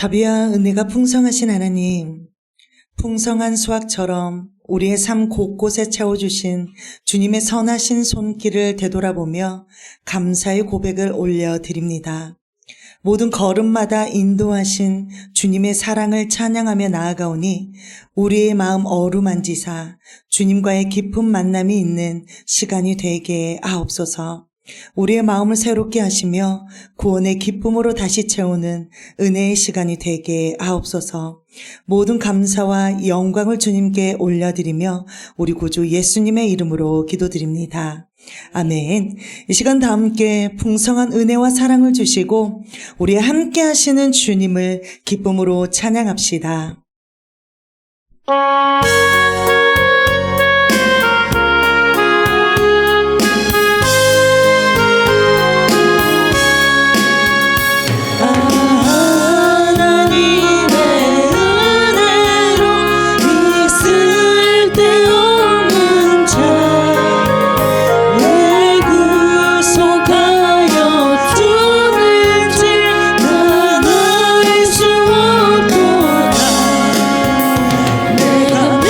자비와 은혜가 풍성하신 하나님, 풍성한 수확처럼 우리의 삶 곳곳에 채워주신 주님의 선하신 손길을 되돌아보며 감사의 고백을 올려드립니다. 모든 걸음마다 인도하신 주님의 사랑을 찬양하며 나아가오니 우리의 마음 어루만지사 주님과의 깊은 만남이 있는 시간이 되게 하옵소서. 우리의 마음을 새롭게 하시며 구원의 기쁨으로 다시 채우는 은혜의 시간이 되게 하옵소서. 모든 감사와 영광을 주님께 올려드리며 우리 구주 예수님의 이름으로 기도드립니다. 아멘. 이 시간 다 함께 풍성한 은혜와 사랑을 주시고 우리 함께 하시는 주님을 기쁨으로 찬양합시다. 내가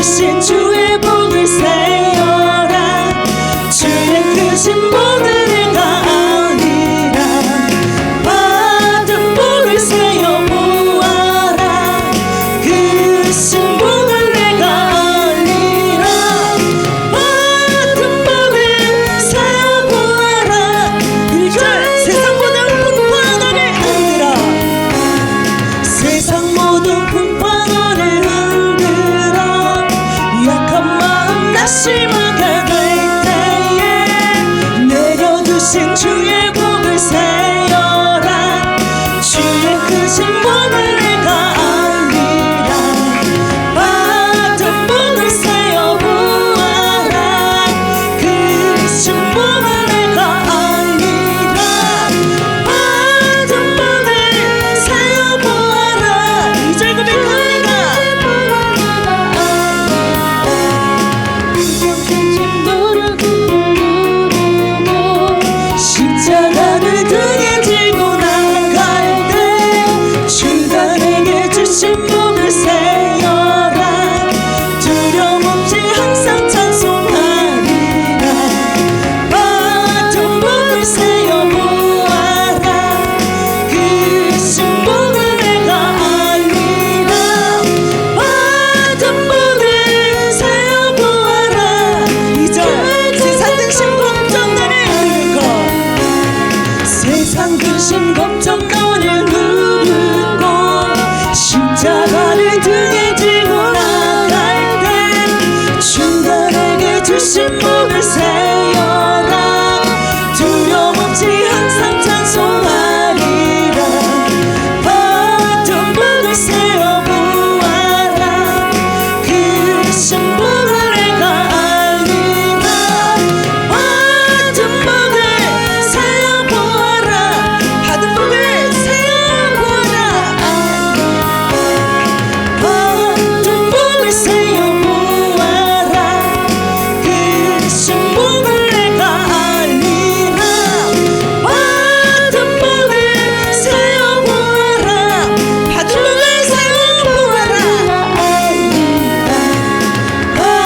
주신 주의 복을 세어라. 주의 크신 복을 내가 아니라. 받은 복을 세어 보아라. 크신 복을 내가 아니라. 받은 복을 세어 보아라. 1절 세상보다 풍부한 너를 흔들어. 세상 모든 풍부한 너를 흔들어. 약한 마음 낙심하게 될 때에 내려두신 주의 복을 세어라. 주의 크신 복을 내가 아니라. 받은 복을 세어 보아라. 크신 복을 내가 아니라. 받은 복을 세어 보아라. 2절 고백합니다. 십자가를 등에 지고 나갈 때 주단에게 주신 복을 세어라. 두려움 없이 항상 찬송하리라. 받은 복을 세어 보아라. 크신 복을 내가 아니라. 받은 복을 세어 보아라. 2절 세상 등신 걱정 나를 누르고. 세상 근심 걱정 너를 누르고. 십자가를 등에 지고 나갈 때 주단에게 주신 복을 세어라. 두려움 없이 항상 찬송하리라. 받은 복을 세어 보아라. 크신 복을 내가 아니라. 받은 복을 세어 보아라. 받은 복을 세어 보아라. 받은 복을 세어 보아라. 크신 복을 내가 아니라. 받은 복을 세어 보아라. 받은 복을 세어 보아라. 받은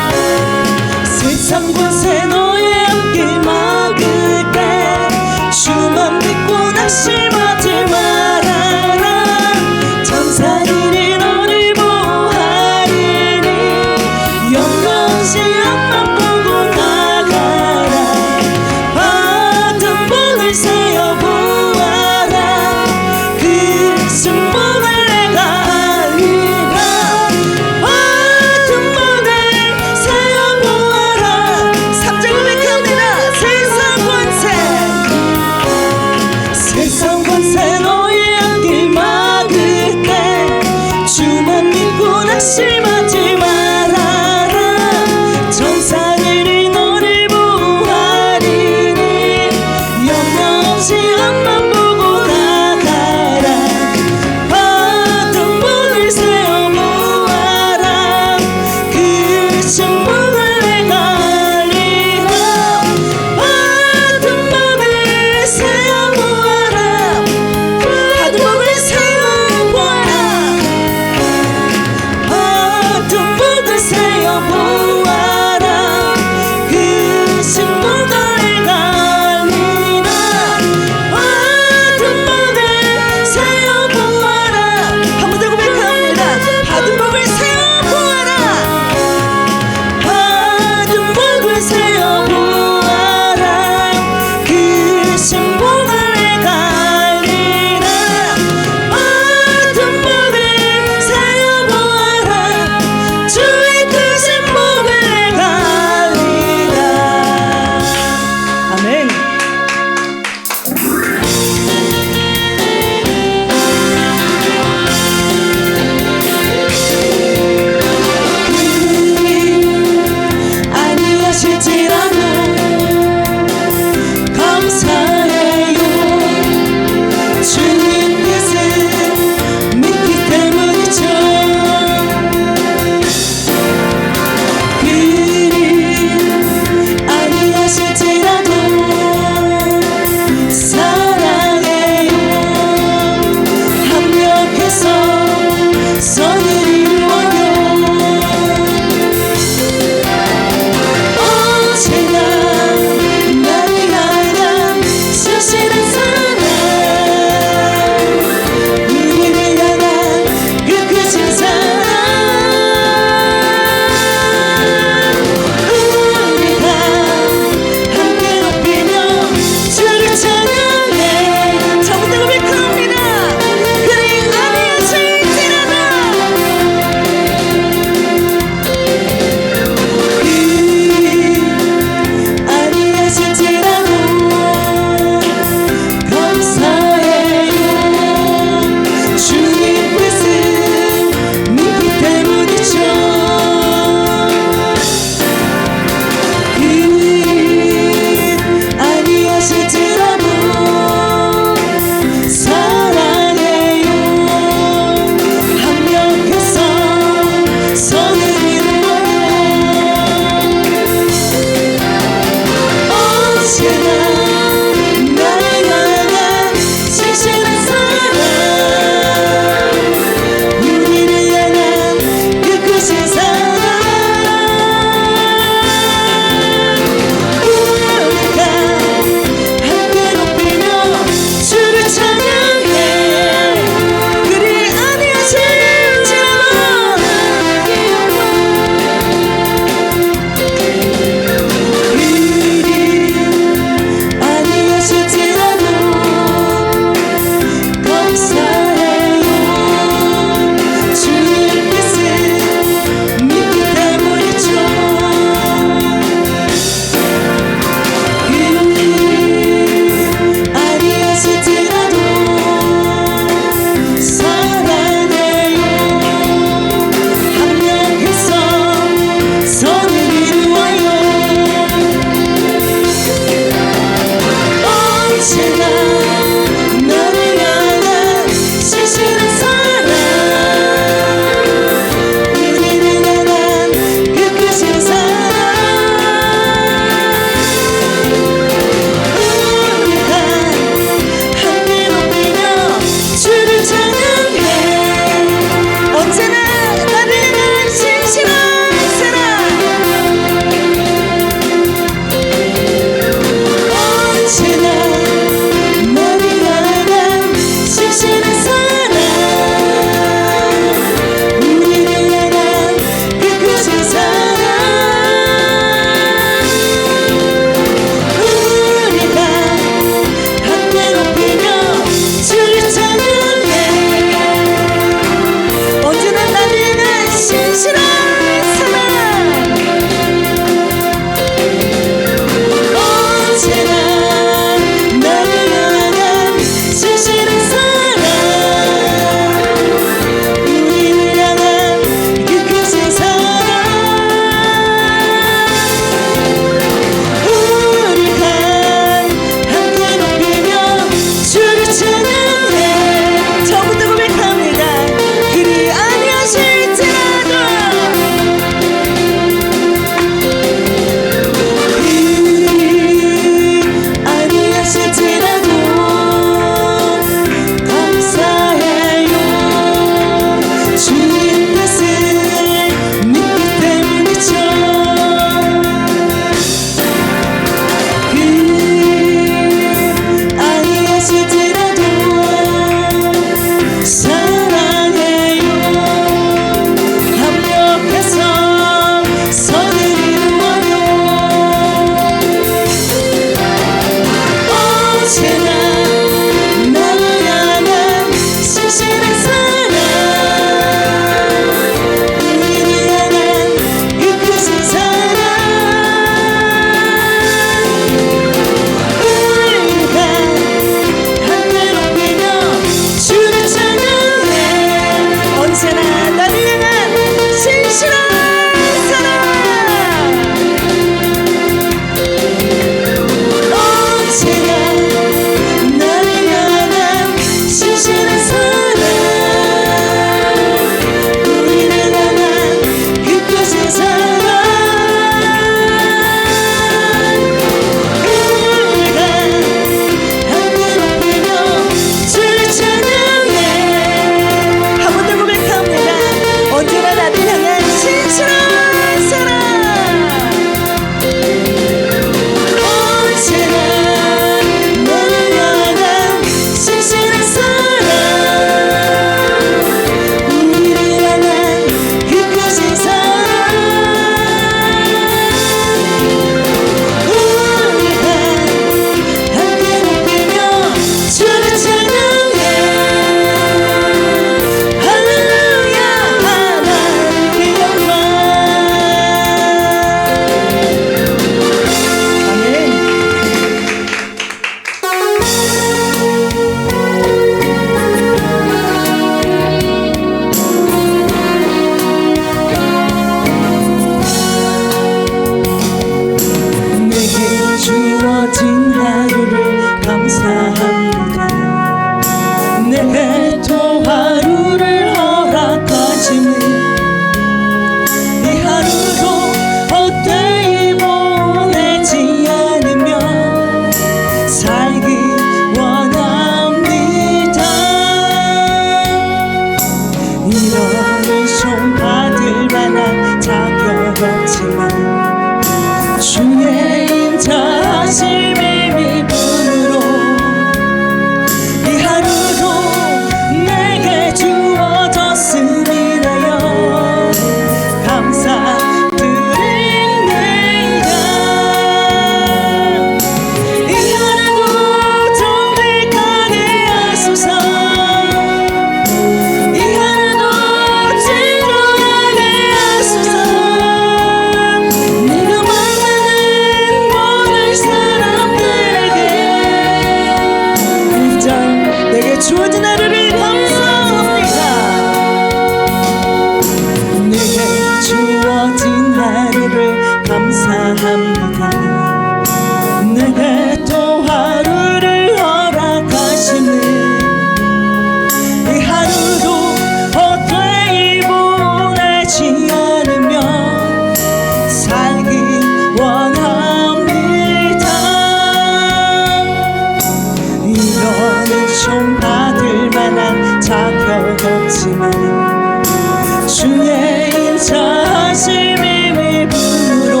다시 미미분으로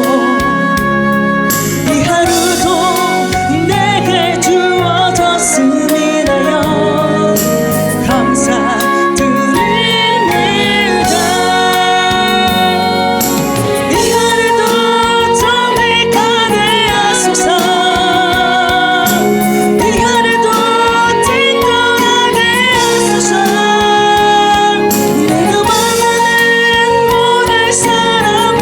이 하루도 내게 주어졌음이라여 감사드립니다. 이 하루도 정직하게 하소서. 이 하루도 tingl하게 하소서. 내가 원하는 모든 사람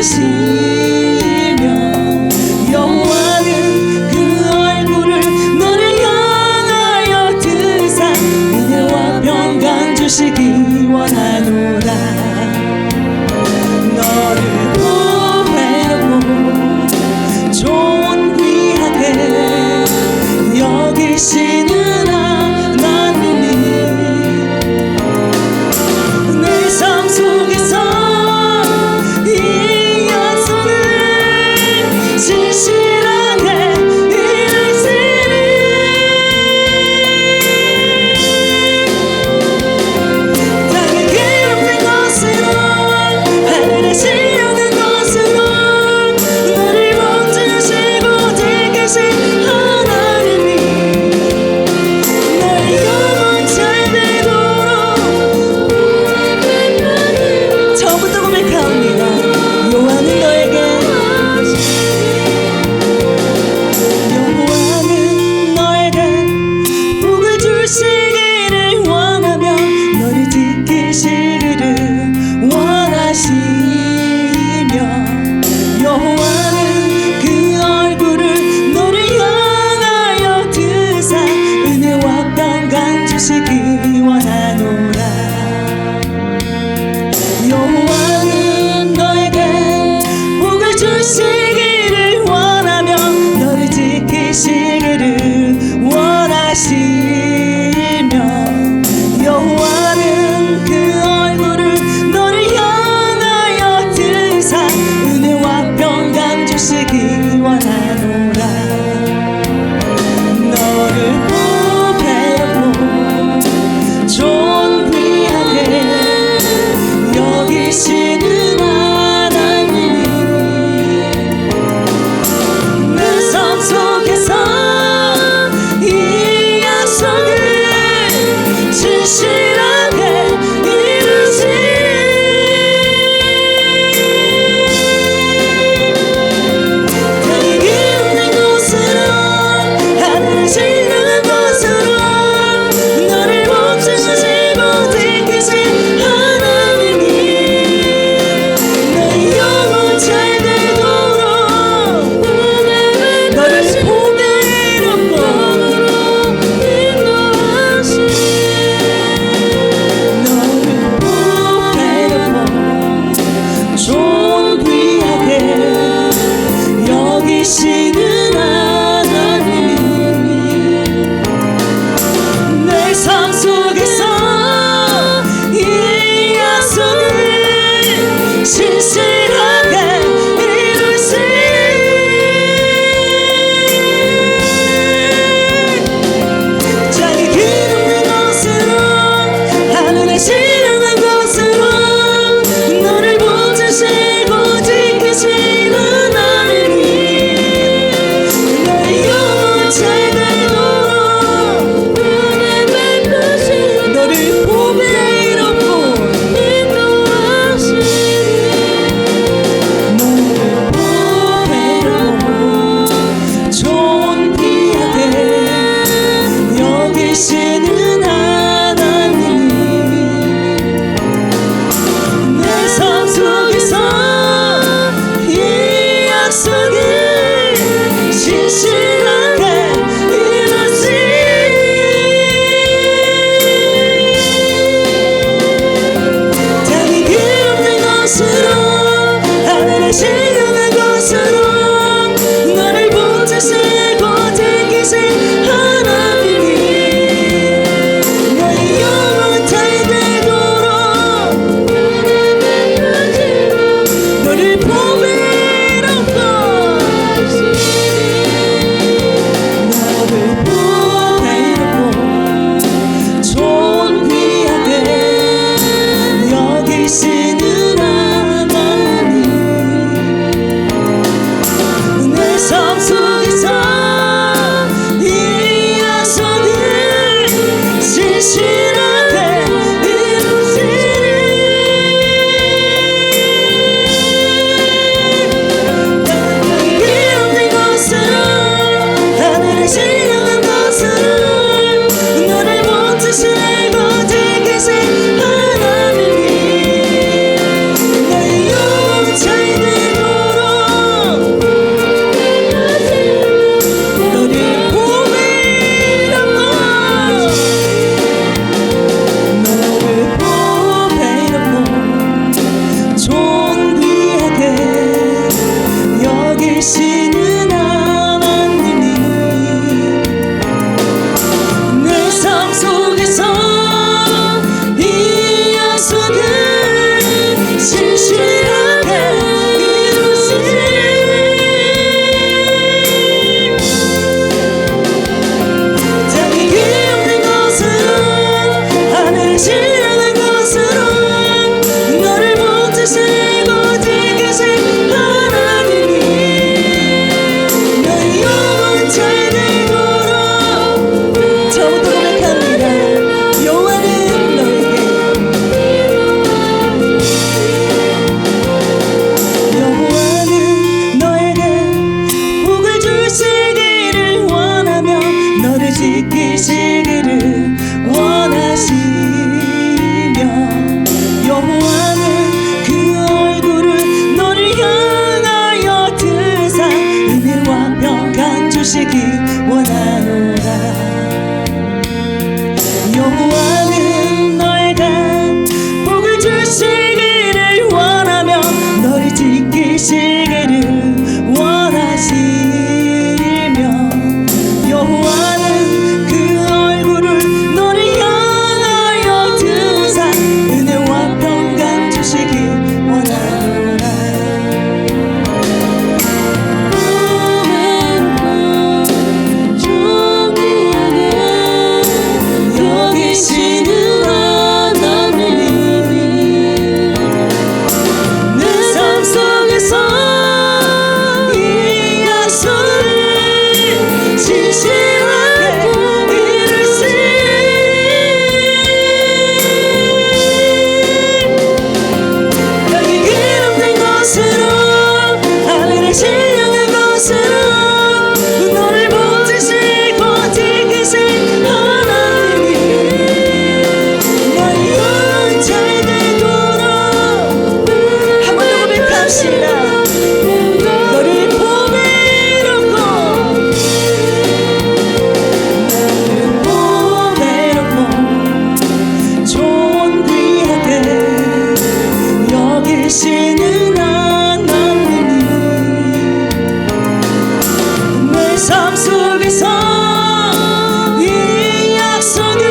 원하시며 여호와는 그 얼굴을 너를 향하여 드사 은혜와 평강 주시기 원하노라. 너를 보배롭고 좋은 귀하게 여기시는 하나님이 내 삶 속에서 이 약속을 진실하게 이루시니 땅에 기름진 것으로 하늘에 실려는 것으로 너를 붙드시고 지키신 하나님이 너의 영혼 잘 되도록 처음부터 고백하옵니다. 여호와는 너에게 복을 주시기를 원하며 너를 지키시기를 원하시며 여호와는 그 얼굴을 너를 향하여 드사 은혜와 평강 주시기 원하노라. 여호와는 너에게 복을 주시기를 원하며 너를 지키시기를 원하시며 여호와는 그 얼굴을 너를 향하여 드사 은혜와 평강 주시기 원하노라. 너를 보배롭고 좋은 귀하게 여기시는 하나님이 내 삶 속에서 이 약속을 진실하게 이루시니 땅에 기름진 곳으로 하늘에 실려는 곳으로 너를 붙드시고 지키신 하나님이 너의 영혼 잘 되도록 너를 보배롭고 좋은 귀하게 여기시는 하나님이 내 삶 속에서 이 약속을 진실하게 이루시니 땅에 기름진 곳으로 하늘에 실려는 곳으로 너를 붙드시고 지키신 하나님이 너의 영혼 잘 되도록 너를 보배롭고 좋은 귀하게 여기시는 하나님이 내 삶 속에서 이 약속을 진실하게 이루시니 땅에 기름진 곳으로 하늘에 실려는 곳으로 너를 붙드시고 지키신 하나님이 너의 영혼 잘 되도록 너를 보배롭고 좋은 귀하게 여기시는 하나님 주시기 원하노라. 여호와는 너에게 복을 주시기를 원하며 너를 지키시기를 원하시며 여호와는 그 얼굴을 너를 향하여 드사 은혜와 평강 주시기 원하노라. 여기시는 하나님이 내 삶 속에서 이 약속을 진실하게 이루시니 여기 기름진 곳으로 하늘의 신령한 곳으로 너를 붙드시고 지키신 하나님이 너의 영혼 잘 되도록 한 번 더 고백합시다. 너를 보배롭고 좋은 귀하게 여기시는 하나님이 내 삶 속에서 이 약속을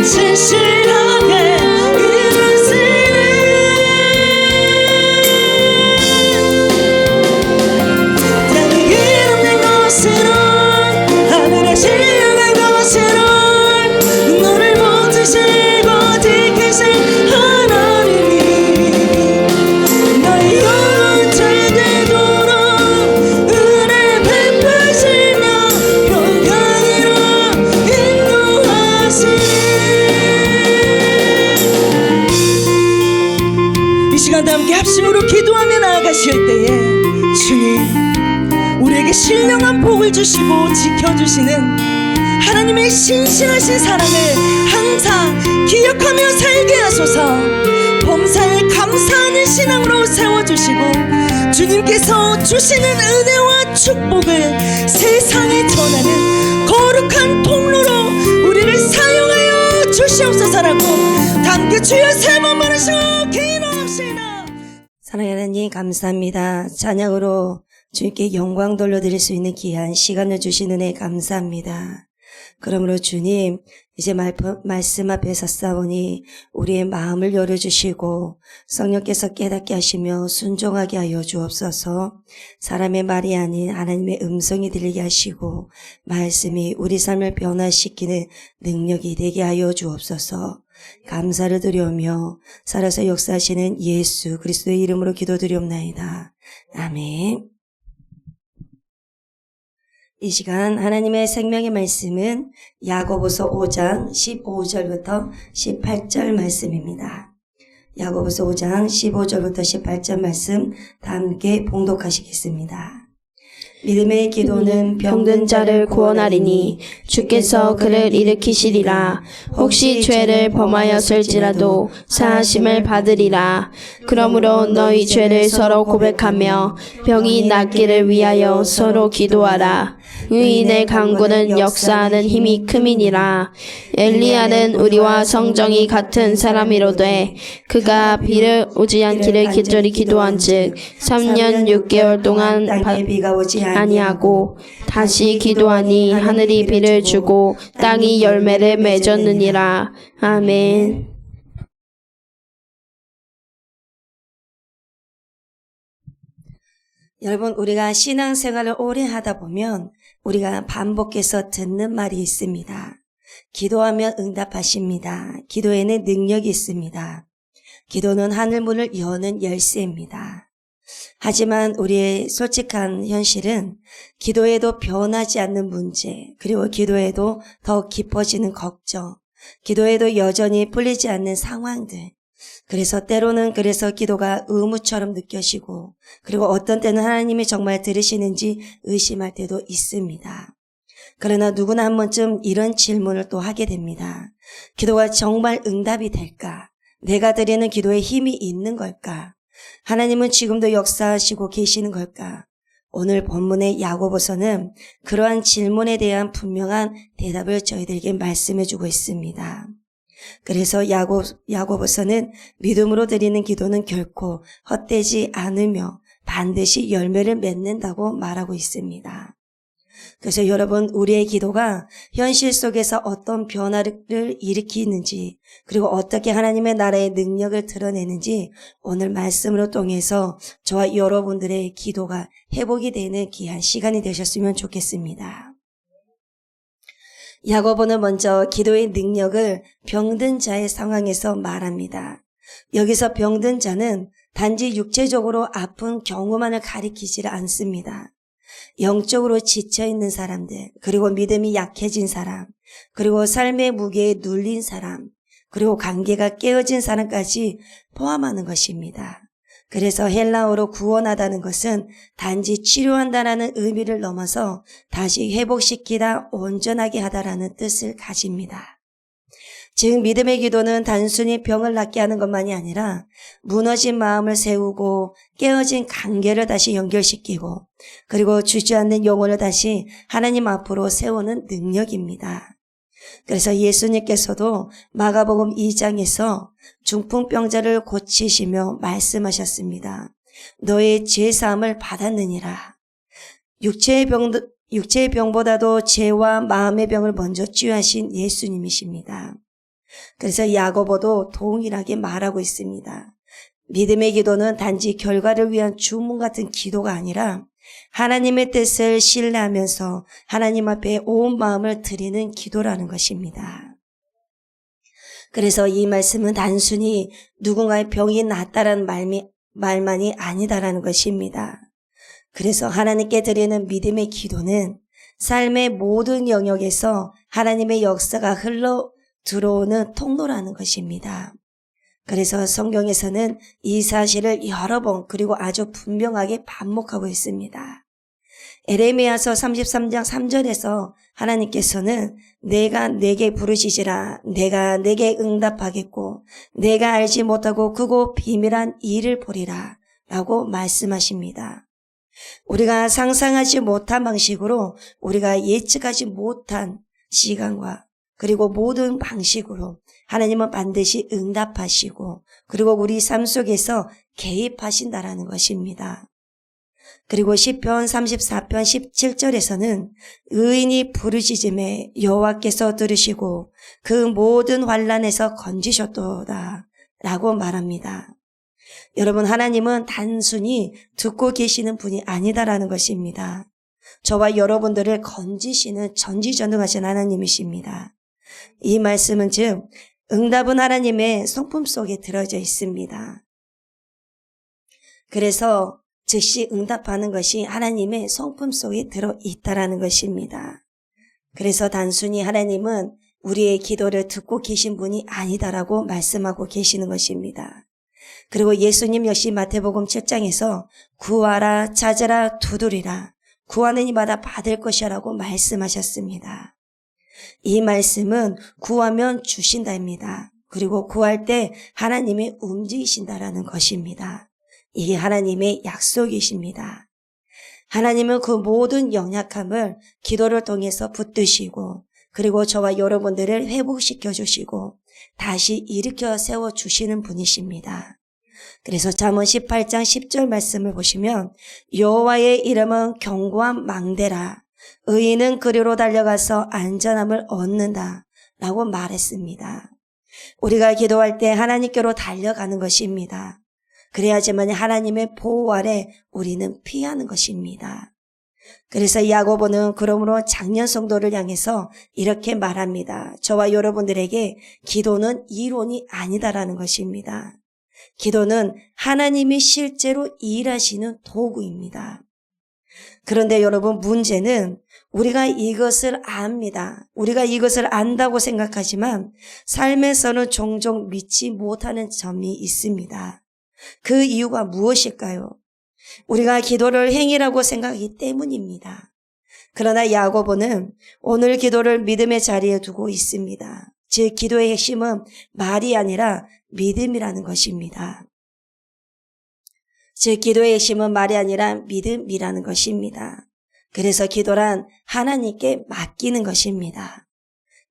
진실하게 이루시니 땅이 기름진 곳으로 하늘의 신령한 곳으로 너를 붙드시고 지키신 하나님이 너의 영혼 잘 되도록 은혜 베푸시며 평강으로 인도하시니 이 시간도 함께 합심으로 기도하며 나아가실 때에 주님 우리에게 신령한 복을 주시고 지켜주시는 하나님의 신실하신 사랑을 항상 기억하며 살게 하소서. 범사에 감사하는 신앙으로 세워주시고 주님께서 주시는 은혜와 축복을 세상에 전하는 거룩한 통로로 우리를 사용하여 주시옵소서라고 함께 주여 세 번 부르시고 기도합시다. 사랑하는 하나님 감사합니다. 찬양으로 주님께 영광 돌려드릴 수 있는 귀한 시간을 주신 은혜 감사합니다. 그러므로 주님 이제 말씀 앞에 섰사오니 우리의 마음을 열어주시고 성령께서 깨닫게 하시며 순종하게 하여 주옵소서. 사람의 말이 아닌 하나님의 음성이 들리게 하시고 말씀이 우리 삶을 변화시키는 능력이 되게 하여 주옵소서. 감사를 드리오며 살아서 역사하시는 예수 그리스도의 이름으로 기도드리옵나이다. 아멘. 이 시간 하나님의 생명의 말씀은 야고보서 5장 15절부터 18절 말씀입니다. 야고보서 5장 15절부터 18절 말씀 다 함께 봉독하시겠습니다. 믿음의 기도는 병든 자를 구원하리니 주께서 그를 일으키시리라. 혹시 죄를 범하였을지라도 사하심을 받으리라. 그러므로 너희 죄를 서로 고백하며 병이 낫기를 위하여 서로 기도하라. 의인의 간구는 역사하는 힘이 큼이니라. 엘리야는 우리와 성정이 같은 사람이로되 그가 비를 오지 않기를 기절히 기도한즉 3년 6개월 동안 비가 오지 아니하고 다시 기도하니 하늘이 비를 주고 땅이 열매를 맺었느니라. 아멘. 여러분 우리가 신앙생활을 오래 하다 보면 우리가 반복해서 듣는 말이 있습니다. 기도하면 응답하십니다. 기도에는 능력이 있습니다. 기도는 하늘문을 여는 열쇠입니다. 하지만 우리의 솔직한 현실은 기도에도 변하지 않는 문제, 그리고 기도에도 더 깊어지는 걱정, 기도에도 여전히 풀리지 않는 상황들, 그래서 때로는 기도가 의무처럼 느껴지고 그리고 어떤 때는 하나님이 정말 들으시는지 의심할 때도 있습니다. 그러나 누구나 한 번쯤 이런 질문을 또 하게 됩니다. 기도가 정말 응답이 될까? 내가 드리는 기도에 힘이 있는 걸까? 하나님은 지금도 역사하시고 계시는 걸까? 오늘 본문의 야고보서는 그러한 질문에 대한 분명한 대답을 저희들에게 말씀해 주고 있습니다. 그래서 야고보서는 믿음으로 드리는 기도는 결코 헛되지 않으며 반드시 열매를 맺는다고 말하고 있습니다. 그래서 여러분, 우리의 기도가 현실 속에서 어떤 변화를 일으키는지, 그리고 어떻게 하나님의 나라의 능력을 드러내는지 오늘 말씀으로 통해서 저와 여러분들의 기도가 회복이 되는 귀한 시간이 되셨으면 좋겠습니다. 야고보는 먼저 기도의 능력을 병든 자의 상황에서 말합니다. 여기서 병든 자는 단지 육체적으로 아픈 경우만을 가리키지 않습니다. 영적으로 지쳐있는 사람들, 그리고 믿음이 약해진 사람, 그리고 삶의 무게에 눌린 사람, 그리고 관계가 깨어진 사람까지 포함하는 것입니다. 그래서 헬라어로 구원하다는 것은 단지 치료한다라는 의미를 넘어서 다시 회복시키다, 온전하게 하다라는 뜻을 가집니다. 즉 믿음의 기도는 단순히 병을 낫게 하는 것만이 아니라 무너진 마음을 세우고 깨어진 관계를 다시 연결시키고 그리고 주저앉는 영혼을 다시 하나님 앞으로 세우는 능력입니다. 그래서 예수님께서도 마가복음 2장에서 중풍병자를 고치시며 말씀하셨습니다. 너의 죄사함을 받았느니라. 육체의 병보다도 죄와 마음의 병을 먼저 치유하신 예수님이십니다. 그래서 야고보도 동일하게 말하고 있습니다. 믿음의 기도는 단지 결과를 위한 주문 같은 기도가 아니라 하나님의 뜻을 신뢰하면서 하나님 앞에 온 마음을 드리는 기도라는 것입니다. 그래서 이 말씀은 단순히 누군가의 병이 낫다라는 말만이 아니다라는 것입니다. 그래서 하나님께 드리는 믿음의 기도는 삶의 모든 영역에서 하나님의 역사가 흘러 들어오는 통로라는 것입니다. 그래서 성경에서는 이 사실을 여러 번 그리고 아주 분명하게 반복하고 있습니다. 에레미야서 33장 3절에서 하나님께서는 내가 내게 부르시지라 내가 내게 응답하겠고 내가 알지 못하고 크고 비밀한 일을 보리라 라고 말씀하십니다. 우리가 상상하지 못한 방식으로 우리가 예측하지 못한 시간과 그리고 모든 방식으로 하나님은 반드시 응답하시고 그리고 우리 삶 속에서 개입하신다라는 것입니다. 그리고 시편 34편 17절에서는 의인이 부르짖음에 여호와께서 들으시고 그 모든 환난에서 건지셨도다 라고 말합니다. 여러분, 하나님은 단순히 듣고 계시는 분이 아니다라는 것입니다. 저와 여러분들을 건지시는 전지전능하신 하나님이십니다. 이 말씀은 즉 응답은 하나님의 성품 속에 들어져 있습니다. 그래서 즉시 응답하는 것이 하나님의 성품 속에 들어있다라는 것입니다. 그래서 단순히 하나님은 우리의 기도를 듣고 계신 분이 아니다라고 말씀하고 계시는 것입니다. 그리고 예수님 역시 마태복음 7장에서 구하라 찾으라 두드리라 구하는 이마다 받을 것이라고 말씀하셨습니다. 이 말씀은 구하면 주신다입니다. 그리고 구할 때 하나님이 움직이신다라는 것입니다. 이게 하나님의 약속이십니다. 하나님은 그 모든 연약함을 기도를 통해서 붙드시고 그리고 저와 여러분들을 회복시켜 주시고 다시 일으켜 세워주시는 분이십니다. 그래서 잠언 18장 10절 말씀을 보시면 여호와의 이름은 견고한 망대라 의인은 그리로 달려가서 안전함을 얻는다 라고 말했습니다. 우리가 기도할 때 하나님께로 달려가는 것입니다. 그래야지만 하나님의 보호 아래 우리는 피하는 것입니다. 그래서 야고보는 그러므로 작년 성도를 향해서 이렇게 말합니다. 저와 여러분들에게 기도는 이론이 아니다라는 것입니다. 기도는 하나님이 실제로 일하시는 도구입니다. 그런데 여러분, 문제는 우리가 이것을 압니다. 우리가 이것을 안다고 생각하지만 삶에서는 종종 믿지 못하는 점이 있습니다. 그 이유가 무엇일까요? 우리가 기도를 행위라고 생각하기 때문입니다. 그러나 야고보는 오늘 기도를 믿음의 자리에 두고 있습니다. 즉 기도의 핵심은 말이 아니라 믿음이라는 것입니다. 즉 기도의 핵심은 말이 아니라 믿음이라는 것입니다. 그래서 기도란 하나님께 맡기는 것입니다.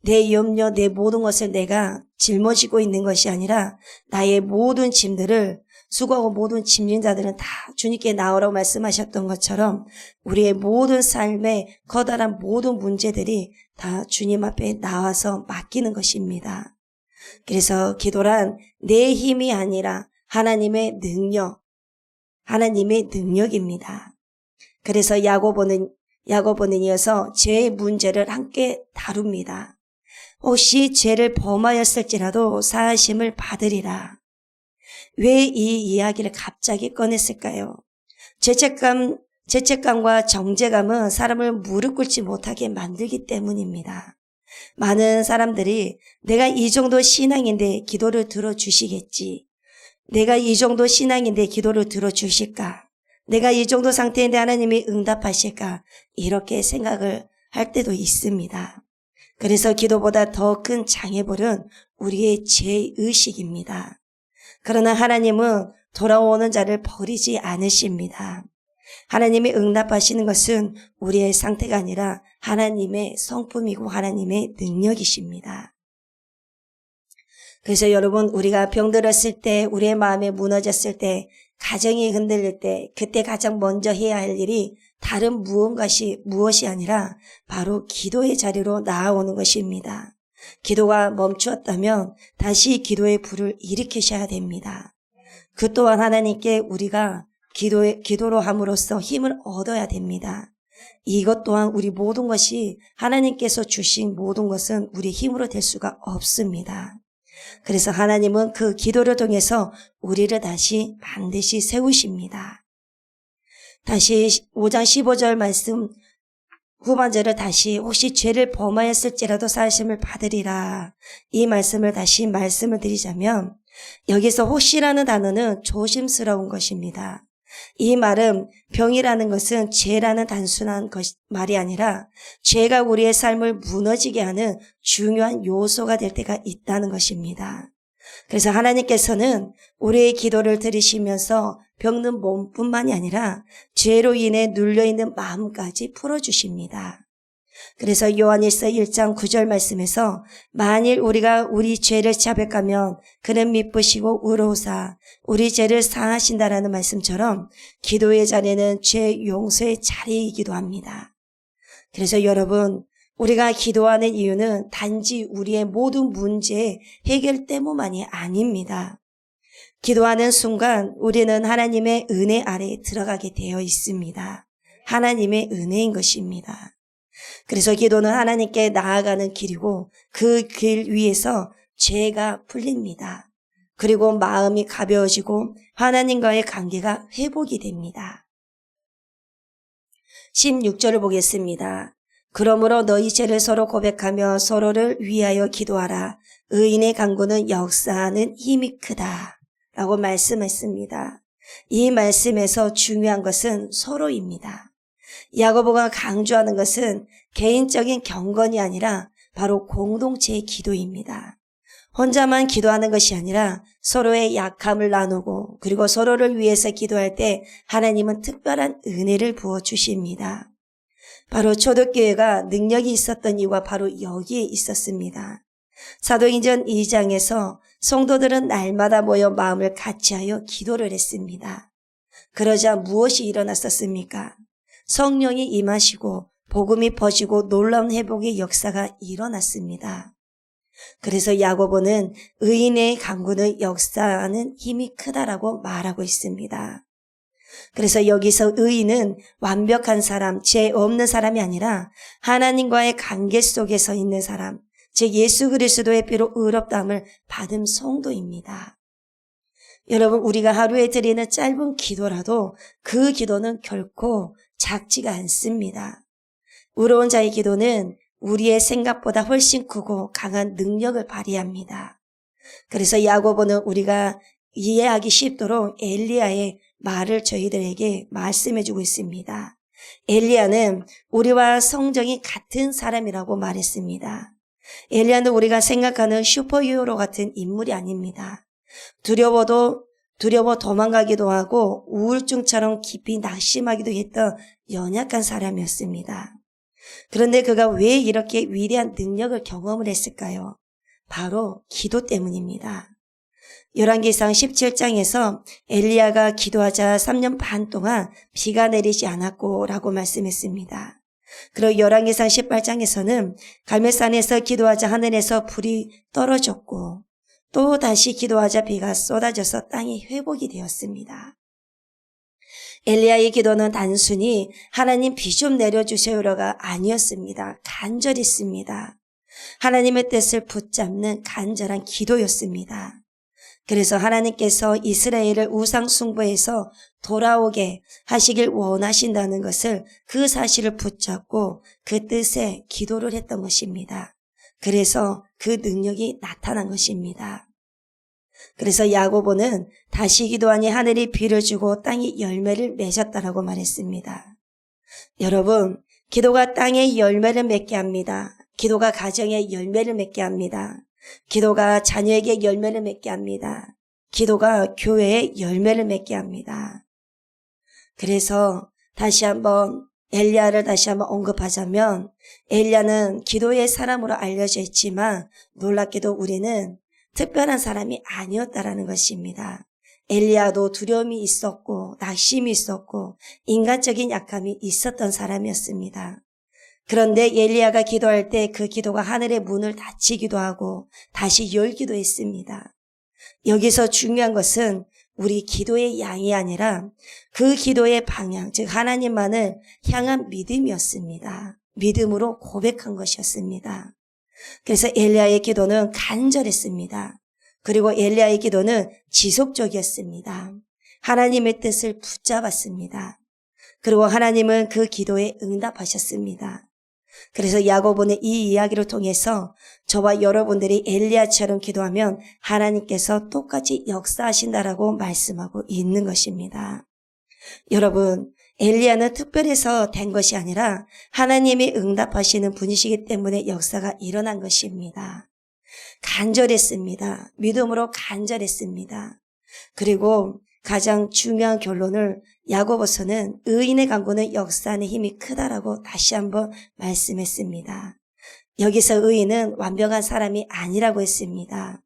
내 염려, 내 모든 것을 내가 짊어지고 있는 것이 아니라 나의 모든 짐들을 수고하고 모든 짐진 자들은 다 주님께 나오라고 말씀하셨던 것처럼 우리의 모든 삶의 커다란 모든 문제들이 다 주님 앞에 나와서 맡기는 것입니다. 그래서 기도란 내 힘이 아니라 하나님의 능력입니다. 그래서 야고보는 이어서 죄의 문제를 함께 다룹니다. 혹시 죄를 범하였을지라도 사하심을 받으리라. 왜 이 이야기를 갑자기 꺼냈을까요? 죄책감과 정죄감은 사람을 무릎 꿇지 못하게 만들기 때문입니다. 많은 사람들이 내가 이 정도 신앙인데 기도를 들어주시겠지. 내가 이 정도 신앙인데 기도를 들어주실까? 내가 이 정도 상태인데 하나님이 응답하실까? 이렇게 생각을 할 때도 있습니다. 그래서 기도보다 더 큰 장애물은 우리의 죄의식입니다. 그러나 하나님은 돌아오는 자를 버리지 않으십니다. 하나님이 응답하시는 것은 우리의 상태가 아니라 하나님의 성품이고 하나님의 능력이십니다. 그래서 여러분, 우리가 병들었을 때, 우리의 마음이 무너졌을 때, 가정이 흔들릴 때, 그때 가장 먼저 해야 할 일이 다른 무엇이 아니라 바로 기도의 자리로 나아오는 것입니다. 기도가 멈추었다면 다시 기도의 불을 일으키셔야 됩니다. 그 또한 하나님께 우리가 기도로 함으로써 힘을 얻어야 됩니다. 이것 또한 우리 모든 것이 하나님께서 주신 모든 것은 우리 힘으로 될 수가 없습니다. 그래서 하나님은 그 기도를 통해서 우리를 다시 반드시 세우십니다. 다시 5장 15절 말씀 후반절을 다시 혹시 죄를 범하였을지라도 사하심을 받으리라. 이 말씀을 다시 말씀을 드리자면 여기서 혹시라는 단어는 조심스러운 것입니다. 이 말은 병이라는 것은 죄라는 단순한 말이 아니라 죄가 우리의 삶을 무너지게 하는 중요한 요소가 될 때가 있다는 것입니다. 그래서 하나님께서는 우리의 기도를 들으시면서 병든 몸뿐만이 아니라 죄로 인해 눌려있는 마음까지 풀어주십니다. 그래서 요한일서 1장 9절 말씀에서 만일 우리가 우리 죄를 자백하면 그는 미쁘시고 의로우사 우리 죄를 사하신다라는 말씀처럼 기도의 자리는 죄 용서의 자리이기도 합니다. 그래서 여러분, 우리가 기도하는 이유는 단지 우리의 모든 문제의 해결 때문만이 아닙니다. 기도하는 순간 우리는 하나님의 은혜 아래에 들어가게 되어 있습니다. 하나님의 은혜인 것입니다. 그래서 기도는 하나님께 나아가는 길이고 그 길 위에서 죄가 풀립니다. 그리고 마음이 가벼워지고 하나님과의 관계가 회복이 됩니다. 16절을 보겠습니다. 그러므로 너희 죄를 서로 고백하며 서로를 위하여 기도하라. 의인의 간구는 역사하는 힘이 크다. 라고 말씀했습니다. 이 말씀에서 중요한 것은 서로입니다. 야고보가 강조하는 것은 개인적인 경건이 아니라 바로 공동체의 기도입니다. 혼자만 기도하는 것이 아니라 서로의 약함을 나누고 그리고 서로를 위해서 기도할 때 하나님은 특별한 은혜를 부어주십니다. 바로 초대교회가 능력이 있었던 이유가 바로 여기에 있었습니다. 사도행전 2장에서 성도들은 날마다 모여 마음을 같이하여 기도를 했습니다. 그러자 무엇이 일어났었습니까? 성령이 임하시고 복음이 퍼지고 놀라운 회복의 역사가 일어났습니다. 그래서 야고보는 의인의 간구는 역사하는 힘이 크다라고 말하고 있습니다. 그래서 여기서 의인은 완벽한 사람, 죄 없는 사람이 아니라 하나님과의 관계 속에 서 있는 사람, 즉 예수 그리스도의 피로 의롭다함을 받은 성도입니다. 여러분, 우리가 하루에 드리는 짧은 기도라도 그 기도는 결코 작지가 않습니다. 의로운 자의 기도는 우리의 생각보다 훨씬 크고 강한 능력을 발휘합니다. 그래서 야고보는 우리가 이해하기 쉽도록 엘리야의 말을 저희들에게 말씀해주고 있습니다. 엘리야는 우리와 성정이 같은 사람이라고 말했습니다. 엘리야는 우리가 생각하는 슈퍼히어로 같은 인물이 아닙니다. 두려워도 두려워 도망가기도 하고 우울증처럼 깊이 낙심하기도 했던 연약한 사람이었습니다. 그런데 그가 왜 이렇게 위대한 능력을 경험을 했을까요? 바로 기도 때문입니다. 열왕기상 17장에서 엘리야가 기도하자 3년 반 동안 비가 내리지 않았고 라고 말씀했습니다. 그리고 열왕기상 18장에서는 갈멜산에서 기도하자 하늘에서 불이 떨어졌고 또 다시 기도하자 비가 쏟아져서 땅이 회복이 되었습니다. 엘리야의 기도는 단순히 하나님 비 좀 내려주세요가 아니었습니다. 간절했습니다. 하나님의 뜻을 붙잡는 간절한 기도였습니다. 그래서 하나님께서 이스라엘을 우상 숭배에서 돌아오게 하시길 원하신다는 것을 그 사실을 붙잡고 그 뜻에 기도를 했던 것입니다. 그래서 그 능력이 나타난 것입니다. 그래서 야고보는 다시 기도하니 하늘이 비를 주고 땅이 열매를 맺었다라고 말했습니다. 여러분, 기도가 땅에 열매를 맺게 합니다. 기도가 가정에 열매를 맺게 합니다. 기도가 자녀에게 열매를 맺게 합니다. 기도가 교회에 열매를 맺게 합니다. 그래서 다시 한번 엘리야를 다시 한번 언급하자면 엘리야는 기도의 사람으로 알려져 있지만 놀랍게도 우리는 특별한 사람이 아니었다라는 것입니다. 엘리야도 두려움이 있었고 낙심이 있었고 인간적인 약함이 있었던 사람이었습니다. 그런데 엘리야가 기도할 때 그 기도가 하늘의 문을 닫히기도 하고 다시 열기도 했습니다. 여기서 중요한 것은 우리 기도의 양이 아니라 그 기도의 방향, 즉 하나님만을 향한 믿음이었습니다. 믿음으로 고백한 것이었습니다. 그래서 엘리야의 기도는 간절했습니다. 그리고 엘리야의 기도는 지속적이었습니다. 하나님의 뜻을 붙잡았습니다. 그리고 하나님은 그 기도에 응답하셨습니다. 그래서 야고보는 이 이야기를 통해서 저와 여러분들이 엘리야처럼 기도하면 하나님께서 똑같이 역사하신다라고 말씀하고 있는 것입니다. 여러분, 엘리야는 특별해서 된 것이 아니라 하나님이 응답하시는 분이시기 때문에 역사가 일어난 것입니다. 간절했습니다. 믿음으로 간절했습니다. 그리고 가장 중요한 결론을 야고보서는 의인의 간구는 역사하는 힘이 크다라고 다시 한번 말씀했습니다. 여기서 의인은 완벽한 사람이 아니라고 했습니다.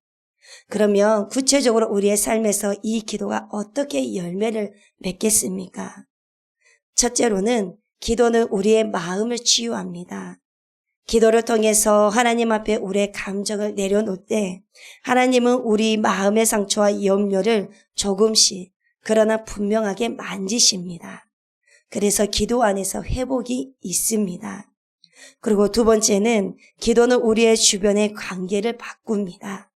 그러면 구체적으로 우리의 삶에서 이 기도가 어떻게 열매를 맺겠습니까? 첫째로는 기도는 우리의 마음을 치유합니다. 기도를 통해서 하나님 앞에 우리의 감정을 내려놓을 때 하나님은 우리 마음의 상처와 염려를 조금씩 그러나 분명하게 만지십니다. 그래서 기도 안에서 회복이 있습니다. 그리고 두 번째는 기도는 우리의 주변의 관계를 바꿉니다.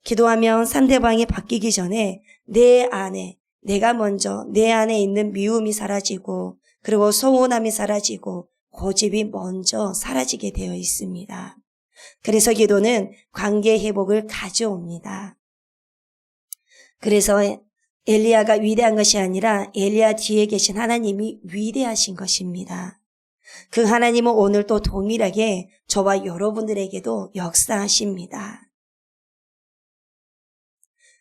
기도하면 상대방이 바뀌기 전에 내 안에 내가 먼저 내 안에 있는 미움이 사라지고 그리고 서운함이 사라지고 고집이 먼저 사라지게 되어 있습니다. 그래서 기도는 관계 회복을 가져옵니다. 그래서 엘리야가 위대한 것이 아니라 엘리야 뒤에 계신 하나님이 위대하신 것입니다. 그 하나님은 오늘도 동일하게 저와 여러분들에게도 역사하십니다.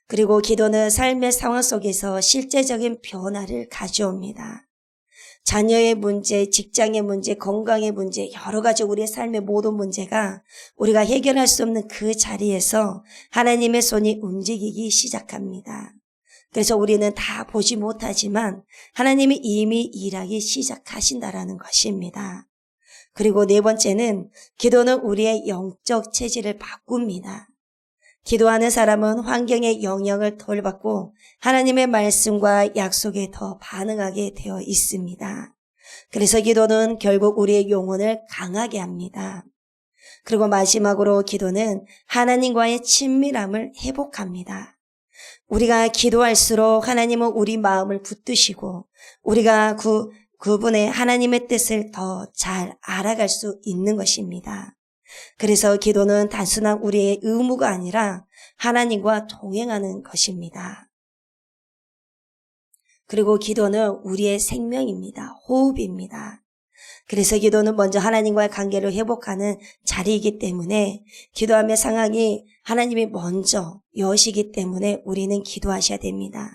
그리고 기도는 삶의 상황 속에서 실제적인 변화를 가져옵니다. 자녀의 문제, 직장의 문제, 건강의 문제, 여러 가지 우리의 삶의 모든 문제가 우리가 해결할 수 없는 그 자리에서 하나님의 손이 움직이기 시작합니다. 그래서 우리는 다 보지 못하지만 하나님이 이미 일하기 시작하신다라는 것입니다. 그리고 네 번째는 기도는 우리의 영적 체질을 바꿉니다. 기도하는 사람은 환경의 영향을 덜 받고 하나님의 말씀과 약속에 더 반응하게 되어 있습니다. 그래서 기도는 결국 우리의 영혼을 강하게 합니다. 그리고 마지막으로 기도는 하나님과의 친밀함을 회복합니다. 우리가 기도할수록 하나님은 우리 마음을 붙드시고 우리가 그분의 하나님의 뜻을 더 잘 알아갈 수 있는 것입니다. 그래서 기도는 단순한 우리의 의무가 아니라 하나님과 동행하는 것입니다. 그리고 기도는 우리의 생명입니다. 호흡입니다. 그래서 기도는 먼저 하나님과의 관계를 회복하는 자리이기 때문에 기도하며 상황이 하나님이 먼저 여시기 때문에 우리는 기도하셔야 됩니다.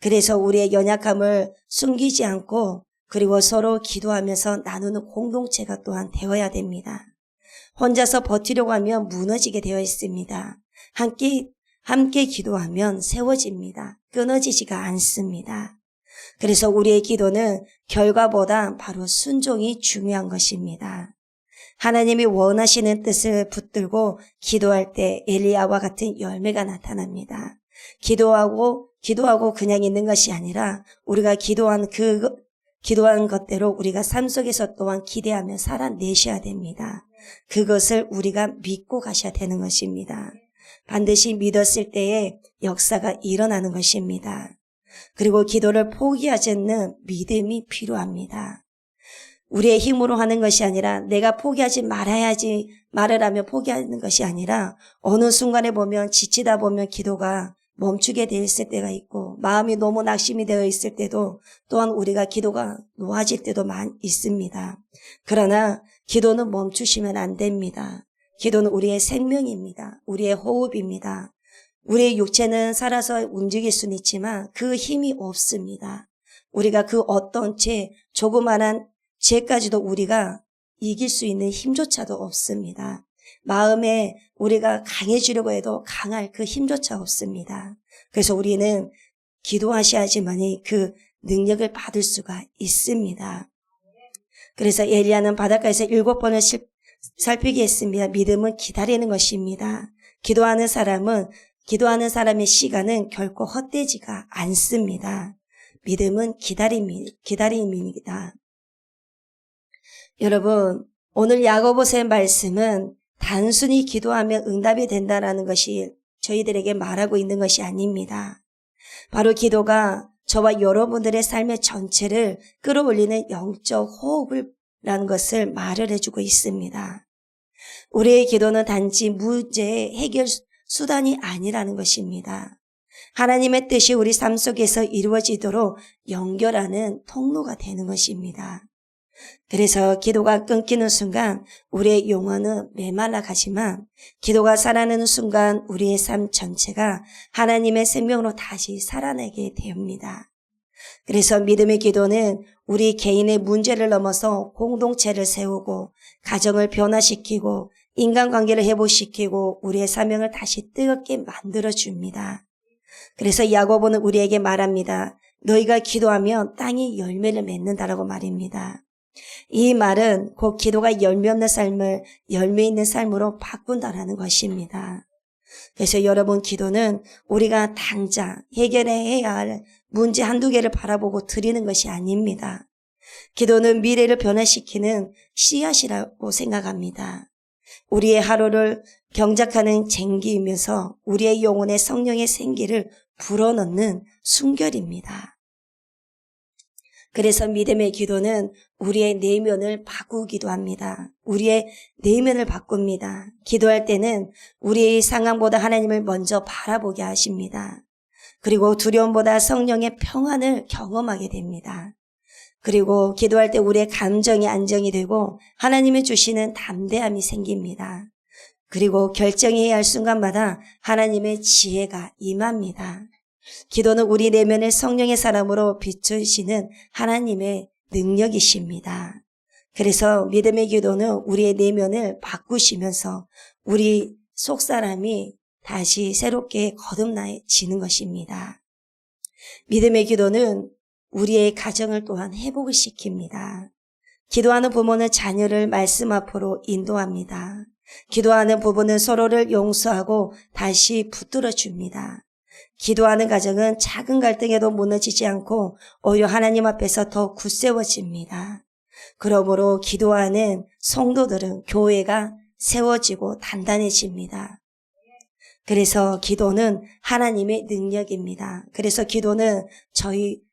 그래서 우리의 연약함을 숨기지 않고 그리고 서로 기도하면서 나누는 공동체가 또한 되어야 됩니다. 혼자서 버티려고 하면 무너지게 되어 있습니다. 함께 기도하면 세워집니다. 끊어지지가 않습니다. 그래서 우리의 기도는 결과보다 바로 순종이 중요한 것입니다. 하나님이 원하시는 뜻을 붙들고 기도할 때 엘리야와 같은 열매가 나타납니다. 기도하고 그냥 있는 것이 아니라 우리가 기도한 것대로 우리가 삶 속에서 또한 기대하며 살아내셔야 됩니다. 그것을 우리가 믿고 가셔야 되는 것입니다. 반드시 믿었을 때에 역사가 일어나는 것입니다. 그리고 기도를 포기하지 않는 믿음이 필요합니다. 우리의 힘으로 하는 것이 아니라 내가 포기하지 말을 하며 포기하는 것이 아니라 어느 순간에 보면 지치다 보면 기도가 멈추게 되어 있을 때가 있고 마음이 너무 낙심이 되어 있을 때도 또한 우리가 기도가 놓아질 때도 있습니다. 그러나 기도는 멈추시면 안 됩니다. 기도는 우리의 생명입니다. 우리의 호흡입니다. 우리의 육체는 살아서 움직일 수는 있지만 그 힘이 없습니다. 우리가 그 어떤 조그만한 죄까지도 우리가 이길 수 있는 힘조차도 없습니다. 마음에 우리가 강해지려고 해도 강할 그 힘조차 없습니다. 그래서 우리는 기도하셔야지만이 그 능력을 받을 수가 있습니다. 그래서 엘리야는 바닷가에서 7번을 살피게 했습니다. 믿음은 기다리는 것입니다. 기도하는 사람의 시간은 결코 헛되지가 않습니다. 믿음은 기다림입니다. 여러분, 오늘 야고보서의 말씀은 단순히 기도하면 응답이 된다는 것이 저희들에게 말하고 있는 것이 아닙니다. 바로 기도가 저와 여러분들의 삶의 전체를 끌어올리는 영적 호흡이라는 것을 말을 해주고 있습니다. 우리의 기도는 단지 문제의 해결 수단이 아니라는 것입니다. 하나님의 뜻이 우리 삶 속에서 이루어지도록 연결하는 통로가 되는 것입니다. 그래서 기도가 끊기는 순간 우리의 영혼은 메말라 가지만 기도가 살아나는 순간 우리의 삶 전체가 하나님의 생명으로 다시 살아나게 됩니다. 그래서 믿음의 기도는 우리 개인의 문제를 넘어서 공동체를 세우고 가정을 변화시키고 인간관계를 회복시키고 우리의 사명을 다시 뜨겁게 만들어줍니다. 그래서 야고보는 우리에게 말합니다. 너희가 기도하면 땅이 열매를 맺는다라고 말입니다. 이 말은 곧 기도가 열매 없는 삶을 열매 있는 삶으로 바꾼다라는 것입니다. 그래서 여러분 기도는 우리가 당장 해결해야 할 문제 한두 개를 바라보고 드리는 것이 아닙니다. 기도는 미래를 변화시키는 씨앗이라고 생각합니다. 우리의 하루를 경작하는 쟁기이면서 우리의 영혼에 성령의 생기를 불어넣는 순결입니다. 그래서 믿음의 기도는 우리의 내면을 바꾸기도 합니다. 우리의 내면을 바꿉니다. 기도할 때는 우리의 상황보다 하나님을 먼저 바라보게 하십니다. 그리고 두려움보다 성령의 평안을 경험하게 됩니다. 그리고 기도할 때 우리의 감정이 안정이 되고 하나님이 주시는 담대함이 생깁니다. 그리고 결정해야 할 순간마다 하나님의 지혜가 임합니다. 기도는 우리 내면의 성령의 사람으로 비추시는 하나님의 능력이십니다. 그래서 믿음의 기도는 우리의 내면을 바꾸시면서 우리 속사람이 다시 새롭게 거듭나지는 것입니다. 믿음의 기도는 우리의 가정을 또한 회복을 시킵니다. 기도하는 부모는 자녀를 말씀 앞으로 인도합니다. 기도하는 부부는 서로를 용서하고 다시 붙들어 줍니다. 기도하는 가정은 작은 갈등에도 무너지지 않고 오히려 하나님 앞에서 더 굳세워집니다. 그러므로 기도하는 성도들은 교회가 세워지고 단단해집니다. 그래서 기도는 하나님의 능력입니다. 그래서 기도는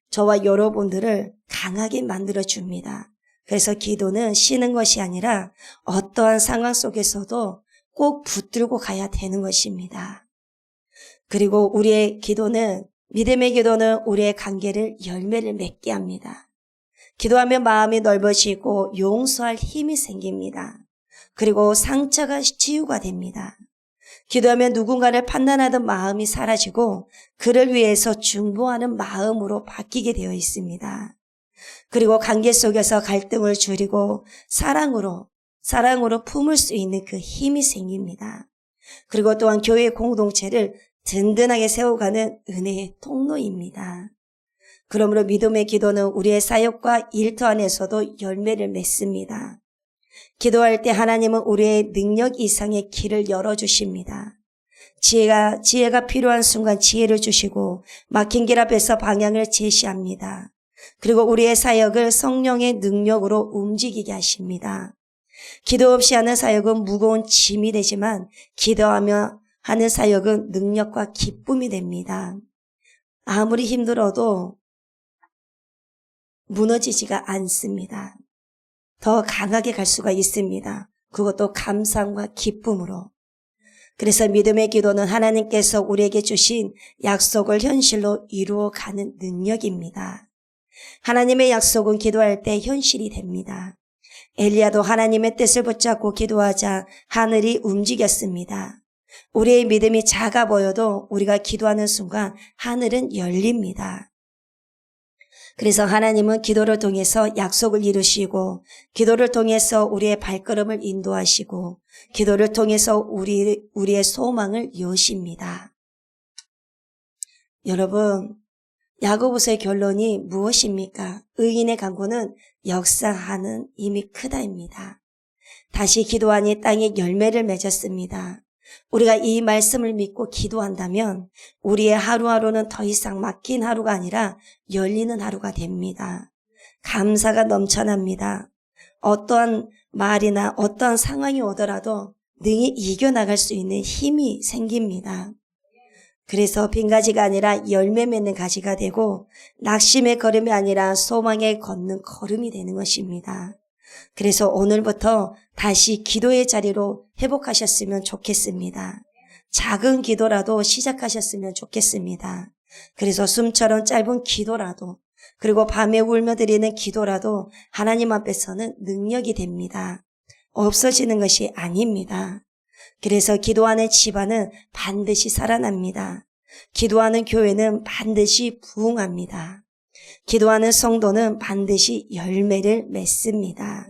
저와 여러분들을 강하게 만들어줍니다. 그래서 기도는 쉬는 것이 아니라 어떠한 상황 속에서도 꼭 붙들고 가야 되는 것입니다. 그리고 우리의 기도는, 믿음의 기도는 우리의 관계를 열매를 맺게 합니다. 기도하면 마음이 넓어지고 용서할 힘이 생깁니다. 그리고 상처가 치유가 됩니다. 기도하면 누군가를 판단하던 마음이 사라지고 그를 위해서 중보하는 마음으로 바뀌게 되어 있습니다. 그리고 관계 속에서 갈등을 줄이고 사랑으로 품을 수 있는 그 힘이 생깁니다. 그리고 또한 교회 공동체를 든든하게 세워가는 은혜의 통로입니다. 그러므로 믿음의 기도는 우리의 사역과 일터 안에서도 열매를 맺습니다. 기도할 때 하나님은 우리의 능력 이상의 길을 열어주십니다. 지혜가 필요한 순간 지혜를 주시고 막힌 길 앞에서 방향을 제시합니다. 그리고 우리의 사역을 성령의 능력으로 움직이게 하십니다. 기도 없이 하는 사역은 무거운 짐이 되지만 기도하며 하는 사역은 능력과 기쁨이 됩니다. 아무리 힘들어도 무너지지가 않습니다. 더 강하게 갈 수가 있습니다. 그것도 감사함과 기쁨으로. 그래서 믿음의 기도는 하나님께서 우리에게 주신 약속을 현실로 이루어가는 능력입니다. 하나님의 약속은 기도할 때 현실이 됩니다. 엘리야도 하나님의 뜻을 붙잡고 기도하자 하늘이 움직였습니다. 우리의 믿음이 작아 보여도 우리가 기도하는 순간 하늘은 열립니다. 그래서 하나님은 기도를 통해서 약속을 이루시고 기도를 통해서 우리의 발걸음을 인도하시고 기도를 통해서 우리의 소망을 여십니다. 여러분, 야고보서의 결론이 무엇입니까? 의인의 간구는 역사하는 힘이 크다입니다. 다시 기도하니 땅에 열매를 맺었습니다. 우리가 이 말씀을 믿고 기도한다면 우리의 하루하루는 더 이상 막힌 하루가 아니라 열리는 하루가 됩니다. 감사가 넘쳐납니다. 어떠한 말이나 어떠한 상황이 오더라도 능히 이겨나갈 수 있는 힘이 생깁니다. 그래서 빈 가지가 아니라 열매 맺는 가지가 되고 낙심의 걸음이 아니라 소망의 걷는 걸음이 되는 것입니다. 그래서 오늘부터 다시 기도의 자리로 회복하셨으면 좋겠습니다. 작은 기도라도 시작하셨으면 좋겠습니다. 그래서 숨처럼 짧은 기도라도 그리고 밤에 울며 드리는 기도라도 하나님 앞에서는 능력이 됩니다. 없어지는 것이 아닙니다. 그래서 기도하는 집안은 반드시 살아납니다. 기도하는 교회는 반드시 부흥합니다. 기도하는 성도는 반드시 열매를 맺습니다.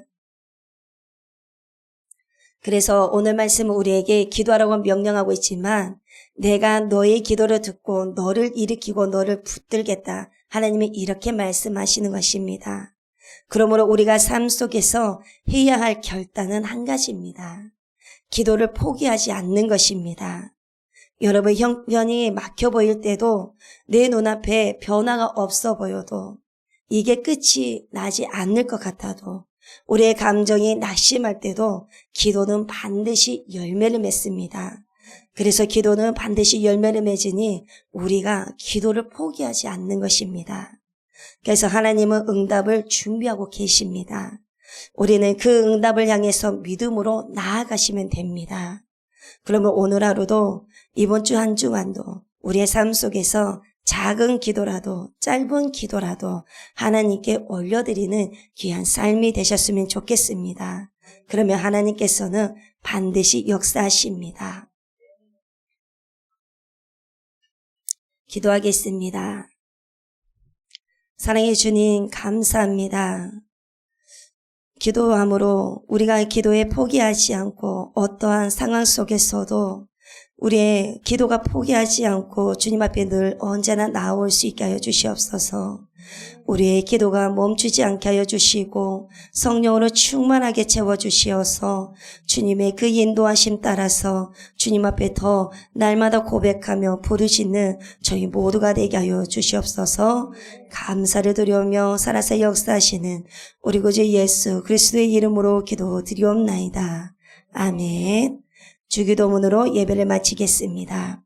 그래서 오늘 말씀은 우리에게 기도하라고 명령하고 있지만 내가 너의 기도를 듣고 너를 일으키고 너를 붙들겠다. 하나님이 이렇게 말씀하시는 것입니다. 그러므로 우리가 삶 속에서 해야 할 결단은 한 가지입니다. 기도를 포기하지 않는 것입니다. 여러분, 형편이 막혀 보일 때도 내 눈앞에 변화가 없어 보여도 이게 끝이 나지 않을 것 같아도 우리의 감정이 낙심할 때도 기도는 반드시 열매를 맺습니다. 그래서 기도는 반드시 열매를 맺으니 우리가 기도를 포기하지 않는 것입니다. 그래서 하나님은 응답을 준비하고 계십니다. 우리는 그 응답을 향해서 믿음으로 나아가시면 됩니다. 그러면 오늘 하루도 이번 주 한 주간도 우리의 삶 속에서 작은 기도라도 짧은 기도라도 하나님께 올려드리는 귀한 삶이 되셨으면 좋겠습니다. 그러면 하나님께서는 반드시 역사하십니다. 기도하겠습니다. 사랑해 주님, 감사합니다. 기도함으로 우리가 기도에 포기하지 않고 어떠한 상황 속에서도 우리의 기도가 포기하지 않고 주님 앞에 늘 언제나 나올 수 있게 하여 주시옵소서. 우리의 기도가 멈추지 않게 하여 주시고 성령으로 충만하게 채워주시어서 주님의 그 인도하심 따라서 주님 앞에 더 날마다 고백하며 부르짖는 저희 모두가 되게 하여 주시옵소서. 감사를 드리오며 살아서 역사하시는 우리 구주 예수 그리스도의 이름으로 기도드리옵나이다. 아멘. 주기도문으로 예배를 마치겠습니다.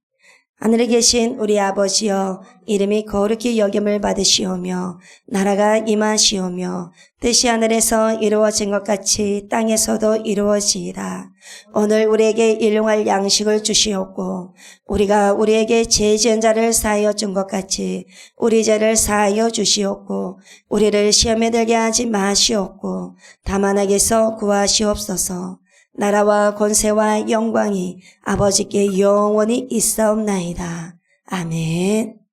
하늘에 계신 우리 아버지여, 이름이 거룩히 여김을 받으시오며 나라가 임하시오며 뜻이 하늘에서 이루어진 것 같이 땅에서도 이루어지이다. 오늘 우리에게 일용할 양식을 주시옵고 우리가 우리에게 죄 지은 자를 사하여 준 것 같이 우리 죄를 사하여 주시옵고 우리를 시험에 들게 하지 마시옵고 다만 악에서 구하시옵소서. 나라와 권세와 영광이 아버지께 영원히 있사옵나이다. 아멘.